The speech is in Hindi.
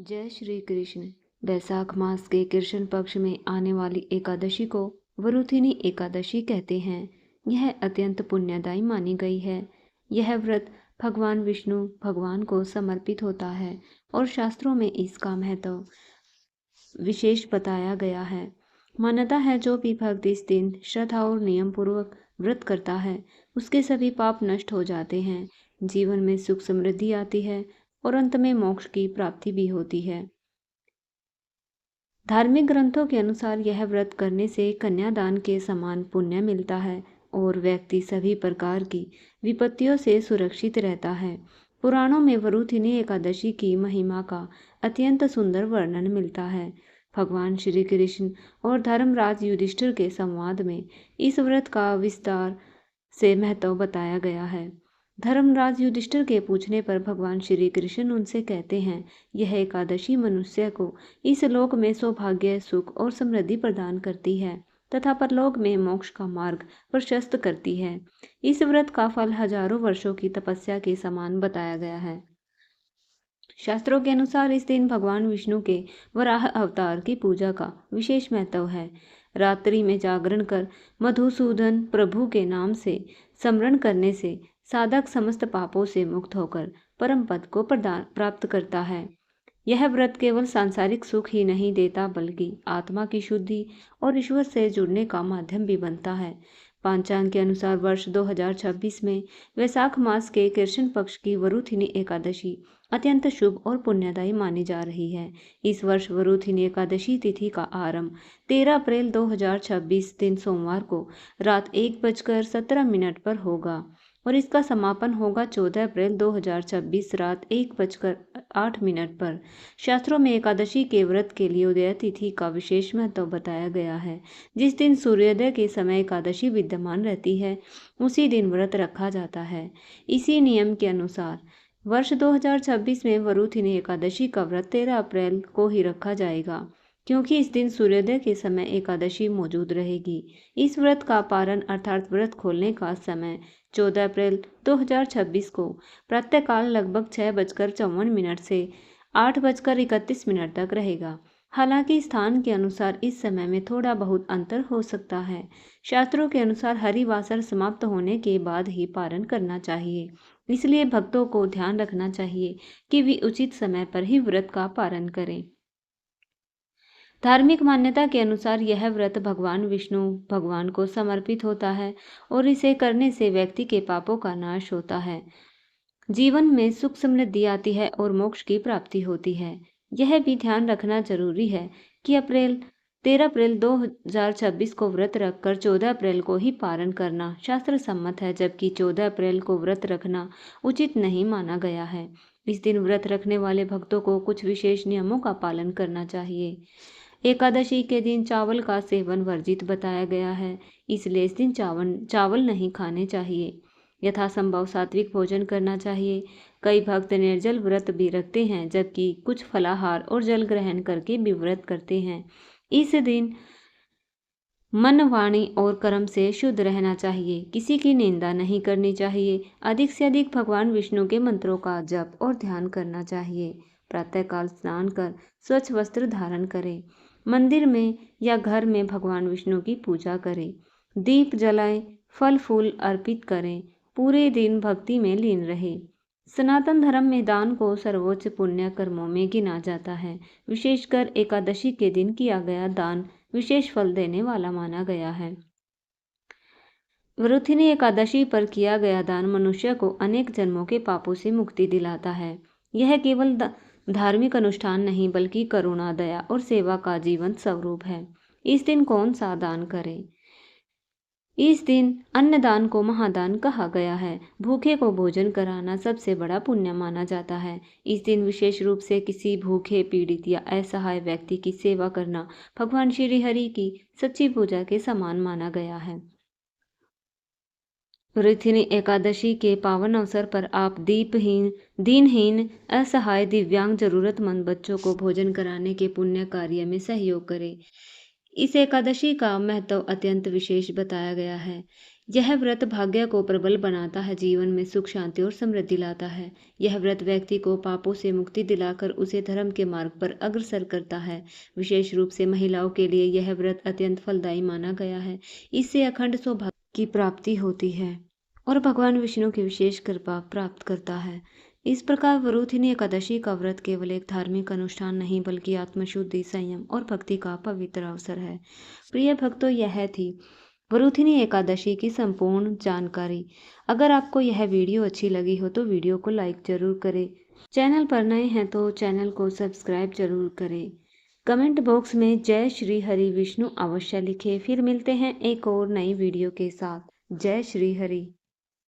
जय श्री कृष्ण। बैसाख मास के कृष्ण पक्ष में आने वाली एकादशी को वरुथिनी एकादशी कहते हैं। यह अत्यंत पुण्यदायी मानी गई है। यह व्रत भगवान विष्णु भगवान को समर्पित होता है और शास्त्रों में इसका महत्व विशेष बताया गया है। मान्यता है जो भी भक्त इस दिन श्रद्धा और नियम पूर्वक व्रत करता है उसके सभी पाप नष्ट हो जाते हैं, जीवन में सुख समृद्धि आती है और अंत में मोक्ष की प्राप्ति भी होती है। धार्मिक ग्रंथों के अनुसार यह व्रत करने से कन्यादान के समान पुण्य मिलता है और व्यक्ति सभी प्रकार की विपत्तियों से सुरक्षित रहता है। पुराणों में वरुथिनी एकादशी की महिमा का अत्यंत सुंदर वर्णन मिलता है। भगवान श्री कृष्ण और धर्मराज युधिष्ठिर के संवाद में इस व्रत का विस्तार से महत्व बताया गया है। धर्मराज युधिष्ठिर के पूछने पर भगवान श्री कृष्ण उनसे कहते हैं, यह एकादशी मनुष्य को इस लोक में सौभाग्य, सुख और समृद्धि प्रदान करती है तथा परलोक में मोक्ष का मार्ग प्रशस्त करती है। इस व्रत का फल हजारों वर्षों की तपस्या के समान बताया गया है। शास्त्रों के अनुसार इस दिन भगवान विष्णु के वराह अवतार की पूजा का विशेष महत्व है। रात्रि में जागरण कर मधुसूदन प्रभु के नाम से स्मरण करने से साधक समस्त पापों से मुक्त होकर परम पद को प्राप्त करता है। यह व्रत केवल सांसारिक सुख ही नहीं देता बल्कि आत्मा की शुद्धि और ईश्वर से जुड़ने का माध्यम भी बनता है। पांचांग के अनुसार वर्ष 2026 में वैशाख मास के कृष्ण पक्ष की वरुथिनी एकादशी अत्यंत शुभ और पुण्यदायी मानी जा रही है। इस वर्ष वरुथिनी एकादशी तिथि का आरंभ 13 अप्रैल 2026 दिन सोमवार को रात 1:17 पर होगा और इसका समापन होगा 14 अप्रैल 2026 रात 1:08 पर। शास्त्रों में एकादशी के व्रत के लिए उदय तिथि का विशेष महत्व बताया गया है। जिस दिन सूर्योदय के समय एकादशी विद्यमान रहती है उसी दिन व्रत रखा जाता है। इसी नियम के अनुसार वर्ष 2026 में वरुथिनी एकादशी का व्रत 13 अप्रैल को ही रखा जाएगा, क्योंकि इस दिन सूर्योदय के समय एकादशी मौजूद रहेगी। इस व्रत का पारण अर्थात व्रत खोलने का समय 14 अप्रैल 2026 को प्रातःकाल लगभग 6:54 से 8:31 तक रहेगा। हालांकि स्थान के अनुसार इस समय में थोड़ा बहुत अंतर हो सकता है। शास्त्रों के अनुसार हरिवासर समाप्त होने के बाद ही पारण करना चाहिए, इसलिए भक्तों को ध्यान रखना चाहिए कि वे उचित समय पर ही व्रत का पारण करें। धार्मिक मान्यता के अनुसार यह व्रत भगवान विष्णु भगवान को समर्पित होता है और इसे करने से व्यक्ति के पापों का नाश होता है, जीवन में सुख समृद्धि आती है और मोक्ष की प्राप्ति होती है। यह भी ध्यान रखना जरूरी है कि 13 अप्रैल 2026 को व्रत रखकर 14 अप्रैल को ही पारण करना शास्त्र सम्मत है, जबकि 14 अप्रैल को व्रत रखना उचित नहीं माना गया है। इस दिन व्रत रखने वाले भक्तों को कुछ विशेष नियमों का पालन करना चाहिए। एकादशी के दिन चावल का सेवन वर्जित बताया गया है, इसलिए इस दिन चावल नहीं खाने चाहिए। यथासंभव सात्विक भोजन करना चाहिए। कई भक्त निर्जल व्रत भी रखते हैं, जबकि कुछ फलाहार और जल ग्रहण करके भी व्रत करते हैं। इस दिन मन, वाणी और कर्म से शुद्ध रहना चाहिए। किसी की निंदा नहीं करनी चाहिए। अधिक से अधिक भगवान विष्णु के मंत्रों का जप और ध्यान करना चाहिए। प्रातःकाल स्नान कर स्वच्छ वस्त्र धारण करें। मंदिर में या घर में भगवान विष्णु की पूजा करें। दीप जलाएं, फल फूल अर्पित करें। पूरे दिन भक्ति में लीन रहे। सनातन धर्म में दान को सर्वोच्च पुण्य कर्मों में गिना जाता है। विशेषकर एकादशी के दिन किया गया दान विशेष फल देने वाला माना गया है। वरुथिनी एकादशी पर किया गया दान मनुष्य को अनेक जन्मों के पापों से मुक्ति दिलाता है। यह केवल धार्मिक अनुष्ठान नहीं बल्कि करुणा, दया और सेवा का जीवंत स्वरूप है। इस दिन कौन सा दान करें? इस दिन अन्नदान को महादान कहा गया है। भूखे को भोजन कराना सबसे बड़ा पुण्य माना जाता है। इस दिन विशेष रूप से किसी भूखे, पीड़ित या असहाय व्यक्ति की सेवा करना भगवान श्री हरि की सच्ची पूजा के समान माना गया है। वरुथिनी एकादशी के पावन अवसर पर आप दीनहीन, असहाय, दिव्यांग, जरूरतमंद बच्चों को भोजन कराने के पुण्य कार्य में सहयोग करें। इस एकादशी का महत्व अत्यंत विशेष बताया गया है। यह व्रत भाग्य को प्रबल बनाता है, जीवन में सुख शांति और समृद्धि लाता है। यह व्रत व्यक्ति को पापों से मुक्ति दिलाकर उसे धर्म के मार्ग पर अग्रसर करता है। विशेष रूप से महिलाओं के लिए यह व्रत अत्यंत फलदायी माना गया है। इससे अखंड सौभाग्य की प्राप्ति होती है और भगवान विष्णु की विशेष कृपा प्राप्त करता है। इस प्रकार वरूथिनी एकादशी का व्रत केवल एक धार्मिक अनुष्ठान नहीं बल्कि आत्मशुद्धि, संयम और भक्ति का पवित्र अवसर है। प्रिय भक्तों, यह थी वरूथिनी एकादशी की संपूर्ण जानकारी। अगर आपको यह वीडियो अच्छी लगी हो तो वीडियो को लाइक जरूर करें। चैनल पर नए हैं तो चैनल को सब्सक्राइब जरूर करें। कमेंट बॉक्स में जय श्री हरि विष्णु अवश्य लिखें। फिर मिलते हैं एक और नई वीडियो के साथ। जय श्री हरि।